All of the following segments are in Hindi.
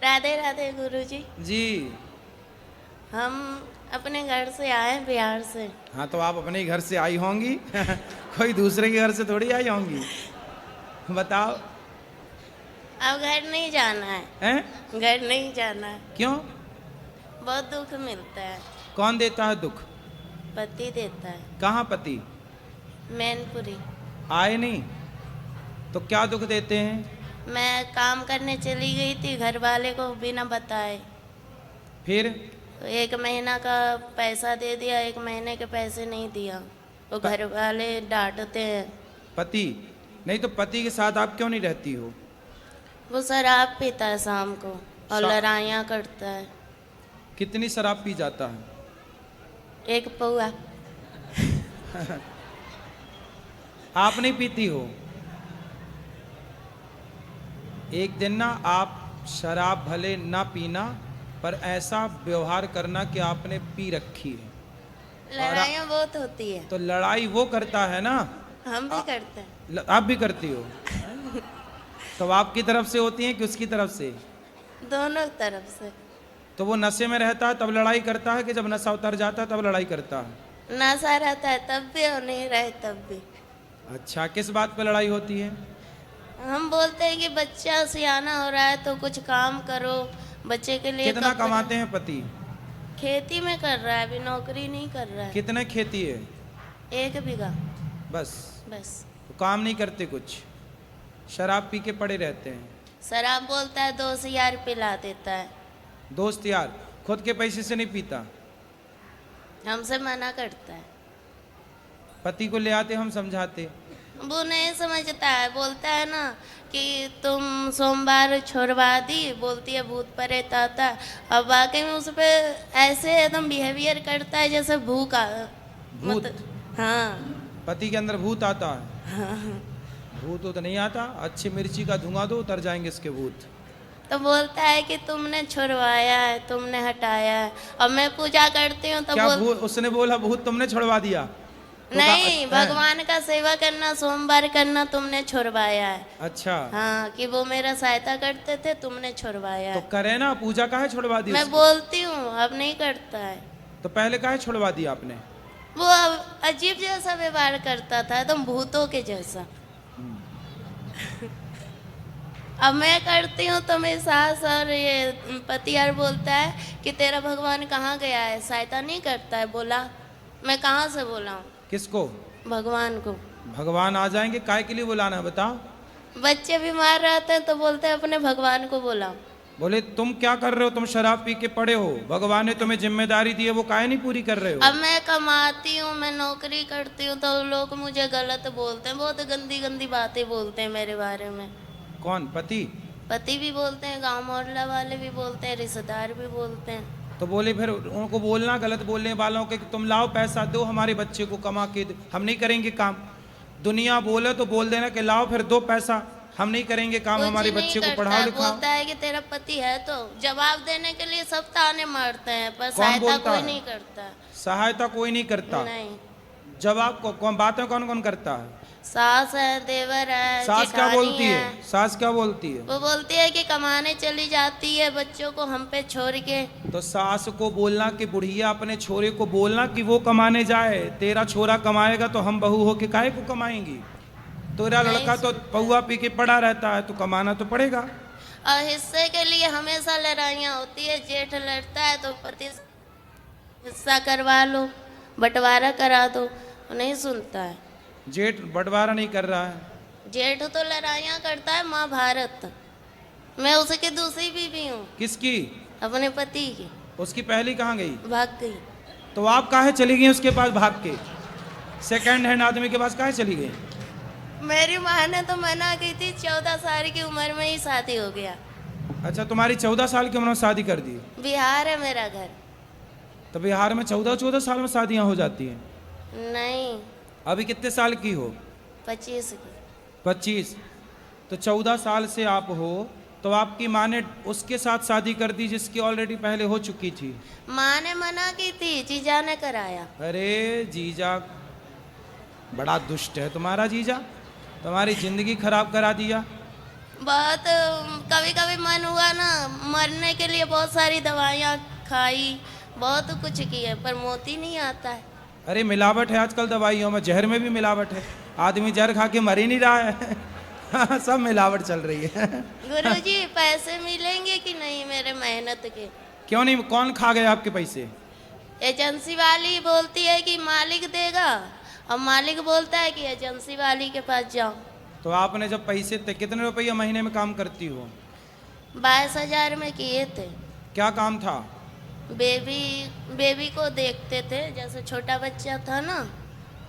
राधे राधे गुरुजी। जी। हम अपने घर से आए बिहार से। हाँ तो आप अपने ही घर से आई होंगी कोई दूसरे के घर से थोड़ी आई होंगी। बताओ। अब घर नहीं जाना है। हैं? घर नहीं जाना है। क्यों? बहुत दुख मिलता है। कौन देता है दुख? पति देता है। कहाँ पति? मैनपुरी। आए नहीं तो क्या दुख देते हैं? मैं काम करने चली गई थी घर वाले को बिना बताए। फिर? तो 1 महीना का पैसा दे दिया, 1 महीने के पैसे नहीं दिया तो घर वाले डांटते हैं। पति नहीं तो पति के साथ आप क्यों नहीं रहती हो? वो शराब पीता है शाम को और शा- लड़ाइयाँ करता है। कितनी शराब पी जाता है? 1 पौआ। आप नहीं पीती हो? एक दिन ना आप शराब भले ना पीना पर ऐसा व्यवहार करना कि आपने पी रखी है। लड़ाइयाँ बहुत होती है। तो लड़ाई वो करता है ना। हम भी करते हैं। आप भी करती हो? तो आपकी तरफ से होती है कि उसकी तरफ से? दोनों तरफ से। तो वो नशे में रहता है तब लड़ाई करता है कि जब नशा उतर जाता है तब लड़ाई करता है? नशा रहता है तब भी और नहीं रहे तब भी। अच्छा, किस बात पे लड़ाई होती है? हम बोलते हैं कि बच्चा सियाना हो रहा है तो कुछ काम करो बच्चे के लिए। कितना कमाते हैं पति? खेती में कर रहा है, अभी नौकरी नहीं कर रहा है। कितने खेती है? 1 बीघा। बस? बस। तो काम नहीं करते कुछ, शराब पी के पड़े रहते हैं। शराब बोलता है 2 यार पिला देता है। दोस्त यार, खुद के पैसे से नहीं पीता? हमसे मना करता है। पति को ले आते, हम समझाते। वो नहीं समझता है, बोलता है ना कि तुम सोमवार छोड़वा दी, बोलती है भूत प्रेत आता है। अब वाकई में उस पे ऐसे एकदम बिहेवियर करता है जैसे भूत। हाँ। पति के अंदर भूत आता है? हाँ। भूत तो नहीं आता, अच्छी मिर्ची का धुआं दो उतर जाएंगे इसके भूत। तो बोलता है कि तुमने छुड़वाया है, तुमने हटाया है। और मैं पूजा करती हूँ तो क्या भूत? उसने बोला भूत तुमने छुड़वा दिया? तो नहीं, भगवान का सेवा करना, सोमवार करना तुमने छुड़वाया है। अच्छा। हाँ, कि वो मेरा सहायता करते थे, तुमने छुड़वाया तो है। करे ना, पूजा काहे छुड़वा दी? मैं बोलती हूँ, अब नहीं करता है। तो पहले काहे छुड़वा दिया आपने? वो अजीब जैसा व्यवहार करता था, एकदम भूतों के जैसा। अब मैं करती हूँ तो मेरी सास और ये पति यार बोलता है कि तेरा भगवान कहाँ गया है, सहायता नहीं करता है। बोला मैं कहाँ से बोला हूँ? किसको? भगवान को। भगवान आ जाएंगे, काय के लिए बुलाना है बताओ? बच्चे बीमार रहते हैं तो बोलते हैं अपने भगवान को बुलाओ। बोले तुम क्या कर रहे हो, तुम शराब पी के पड़े हो, भगवान ने तुम्हें जिम्मेदारी दी है, वो काहे नहीं पूरी कर रहे हो? अब मैं कमाती हूँ, मैं नौकरी करती हूँ तो लोग मुझे गलत बोलते हैं, बहुत गंदी गंदी बातें बोलते हैं मेरे बारे में। कौन? पति? पति भी बोलते हैं, गांव मोहल्ला वाले भी बोलते हैं, रिश्तेदार भी बोलते हैं। तो बोले फिर उनको बोलना गलत बोलने वालों के कि तुम लाओ पैसा दो हमारे बच्चे को कमा के, हम नहीं करेंगे काम। दुनिया बोले तो बोल देना कि लाओ फिर दो पैसा, हम नहीं करेंगे काम, हमारे बच्चे को पढ़ाओ लिखाओ। बोलता है कि तेरा पति है तो जवाब देने के लिए सब ताने मारते हैं पर कौन सहायता बोलता कोई है? नहीं करता। सहायता कोई नहीं करता? नहीं। जवाब को कौन, बातें कौन कौन करता है? सास है, देवर है, सास क्या जेठानी बोलती है? सास क्या बोलती है? वो बोलती है कि कमाने चली जाती है बच्चों को हम पे छोड़ के। तो सास को बोलना कि बुढ़िया अपने छोरे को बोलना कि वो कमाने जाए, तेरा छोरा कमाएगा तो हम बहू हो के काहे को कमाएंगी? तेरा लड़का तो पौआ पी के पड़ा रहता है तो कमाना तो पड़ेगा। और हिस्से के लिए हमेशा लड़ाइयाँ होती है, जेठ लड़ता है तो पति हिस्सा करवा लो, बंटवारा करा दो, नहीं सुनता है। जेठ बंटवारा नहीं कर रहा है? जेठ तो लड़ाइयाँ करता है महाभारत। मैं उसकी दूसरी बीवी हूँ। किसकी? अपने पति की। उसकी पहली कहाँ गई? भाग गई। तो आप काहे चली गई उसके पास भाग के? सेकंड हैंड आदमी के पास काहे चली गई? मेरी माँ ने तो मना की थी, 14 साल की उम्र में ही शादी हो गया। अच्छा, तुम्हारी 14 साल की उम्र में शादी कर दी? बिहार है मेरा घर। तो बिहार में 14 साल में शादियां हो जाती हैं? नहीं। अभी कितने साल की हो? 25 की। 25। तो 14 साल से आप हो तो आपकी माँ ने उसके साथ शादी कर दी जिसकी ऑलरेडी पहले हो चुकी थी? माँ ने मना की थी, जीजा ने कराया। अरे जीजा बड़ा दुष्ट है तुम्हारा जीजा, तुम्हारी जिंदगी खराब करा दिया। बहुत कभी कभी मन हुआ ना मरने के लिए, बहुत सारी दवाइयाँ खाई, बहुत कुछ किए, पर मोती नहीं आता है। अरे मिलावट है आजकल दवाइयों में, जहर में भी मिलावट है। आदमी जहर खा के मर ही नहीं रहा है। सब मिलावट चल रही है। गुरुजी पैसे मिलेंगे कि नहीं मेरे मेहनत के? क्यों नहीं? कौन खा गया आपके पैसे? एजेंसी वाली बोलती है कि मालिक देगा, और मालिक बोलता है कि एजेंसी वाली के पास जाओ। तो आपने जब पैसे थे, कितने रुपये महीने में काम करती हो? 22,000 में किए थे। क्या काम था? बेबी को देखते थे, जैसे छोटा बच्चा था ना,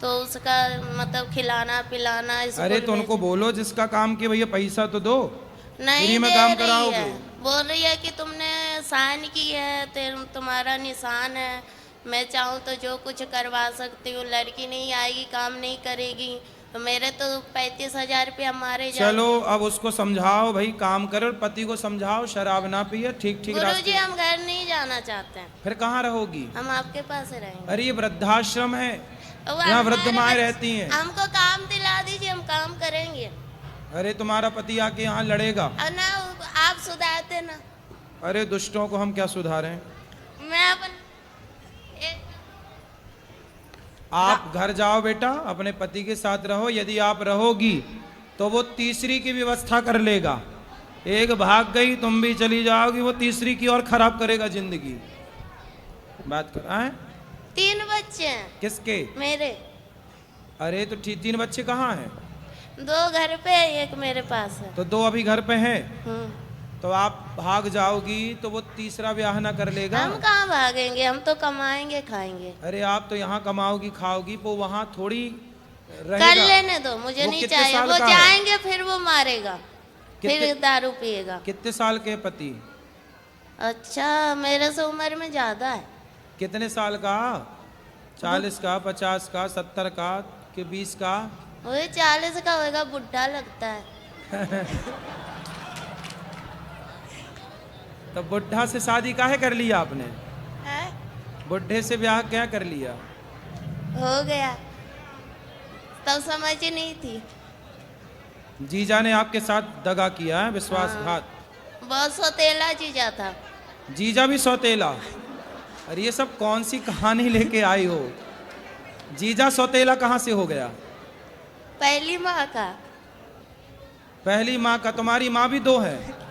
तो उसका मतलब खिलाना पिलाना। अरे तो उनको बोलो जिसका काम किया भैया पैसा तो दो। नहीं फ्री में दे काम रही कराओगे? है, बोल रही है कि तुमने साइन की है, तुम्हारा निशान है, मैं चाहूँ तो जो कुछ करवा सकती हूँ, लड़की नहीं आएगी काम नहीं करेगी, तो मेरे तो 35,000 रुपया मारे जाएंगे। चलो अब उसको समझाओ भाई काम करे, और पति को समझाओ शराब ना पिए, ठीक ठीक गुरुजी रास्ते। हम घर नहीं जाना चाहते हैं, फिर कहाँ रहोगी? हम आपके पास रहेंगे। अरे ये वृद्धाश्रम है, वो यहाँ वृद्ध हमारे माएँ बच्चे- रहती हैं। हमको काम दिला दीजिए, हम काम करेंगे। अरे तुम्हारा पति आके यहाँ लड़ेगा। और ना आप सुधारते ना। अरे दुष्टों को हम क्या सुधारें? मैं अपन आप घर जाओ बेटा, अपने पति के साथ रहो। यदि आप रहोगी तो वो तीसरी की व्यवस्था कर लेगा। एक भाग गई, तुम भी चली जाओगी, वो तीसरी की और खराब करेगा जिंदगी। बात कर आए? 3 बच्चे हैं किसके? मेरे। अरे तो 3 बच्चे कहाँ हैं? 2 घर पे है, 1 मेरे पास है। तो 2 अभी घर पे हैं। हम्म। तो आप भाग जाओगी तो वो तीसरा ब्याह ना कर लेगा। हम कहाँ भागेंगे, हम तो कमाएंगे खाएंगे। अरे आप तो यहाँ कमाओगी खाओगी, वो वहाँ थोड़ी कर रहेगा। लेने दो, मुझे वो नहीं कितने चाहिए। साल वो का है? जाएंगे फिर वो मारेगा, कितने- फिर दारू पिएगा। कितने साल के पति? अच्छा मेरे से उम्र में ज्यादा है। कितने साल का? 40 का, 50 का, 70 का, कि 20 का? वही 40 का होगा, बुढ़ा लगता है। तो बुढ़ा से शादी काहे कर लिया आपने? है? बुढ़े से ब्याह क्या कर लिया? हो गया, तब समझ ही नहीं थी। जीजा ने आपके साथ दगा किया है, विश्वासघात। बहुत सौतेला जीजा था। जीजा भी सौतेला? अरे ये सब कौन सी कहानी लेके आई हो? जीजा सौतेला कहाँ से हो गया? पहली माँ का। पहली माँ का? तुम्हारी माँ भी 2 है?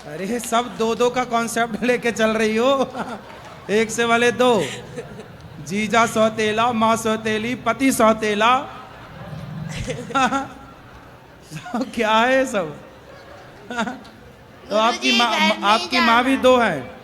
अरे सब 2-2 का कॉन्सेप्ट लेके चल रही हो। एक से वाले 2। जीजा सौतेला, माँ सौतेली, पति सौतेला। क्या है सब? तो गुरुजी, घर नहीं आपकी माँ भी जाना। 2 है?